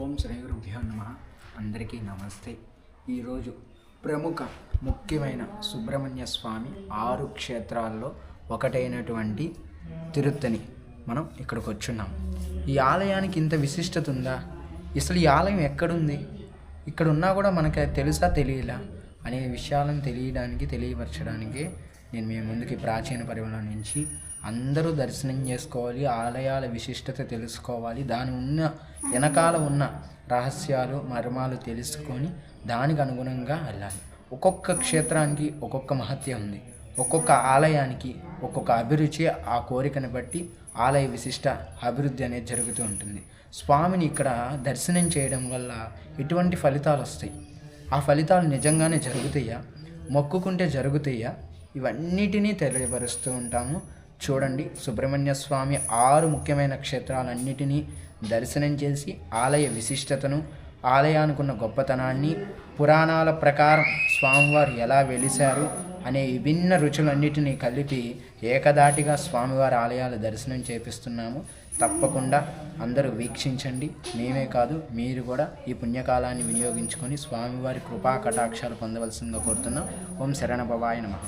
ఓం శ్రీ గురుభ్యో నమః. అందరికీ నమస్తే. ఈరోజు ప్రముఖ ముఖ్యమైన సుబ్రహ్మణ్య స్వామి 6 క్షేత్రాల్లో ఒకటైనటువంటి తిరుత్తని మనం ఇక్కడికి వచ్చున్నాం. ఈ ఆలయానికి ఇంత విశిష్టత ఉందా? అసలు ఈ ఆలయం ఎక్కడుంది? ఇక్కడ ఉన్నా కూడా మనకి తెలుసా తెలియలా అనే విషయాలను తెలియపరచడానికి నేను మీ ముందుకి ప్రాచీన పరిమళ నుంచి అందరూ దర్శనం చేసుకోవాలి, ఆలయాల విశిష్టత తెలుసుకోవాలి, వెనకాల ఉన్న రహస్యాలు మర్మాలు తెలుసుకొని దానికి అనుగుణంగా వెళ్ళాలి. ఒక్కొక్క క్షేత్రానికి ఒక్కొక్క మహత్యం ఉంది, ఒక్కొక్క ఆలయానికి ఒక్కొక్క అభిరుచి, ఆ కోరికను బట్టి ఆలయ విశిష్ట అభివృద్ధి అనేది జరుగుతూ ఉంటుంది. స్వామిని ఇక్కడ దర్శనం చేయడం వల్ల ఎటువంటి ఫలితాలు వస్తాయి, ఆ ఫలితాలు నిజంగానే జరుగుతాయా, మొక్కుకుంటే జరుగుతాయా, ఇవన్నిటినీ తెలియపరుస్తూ ఉంటాము. చూడండి, సుబ్రహ్మణ్య స్వామి 6 ముఖ్యమైన క్షేత్రాలన్నిటినీ దర్శనం చేసి ఆలయ విశిష్టతను, ఆలయానికి ఉన్న గొప్పతనాన్ని, పురాణాల ప్రకారం స్వామివారు ఎలా వెలిశారు అనే విభిన్న రుచులన్నిటినీ కలిపి ఏకదాటిగా స్వామివారి ఆలయాల దర్శనం చేపిస్తున్నాము. తప్పకుండా అందరూ వీక్షించండి. మేమే కాదు, మీరు కూడా ఈ పుణ్యకాలాన్ని వినియోగించుకొని స్వామివారి కృపా కటాక్షాలు పొందవలసిందిగా కోరుతున్నాం. ఓం శరణ భవాయ నమః.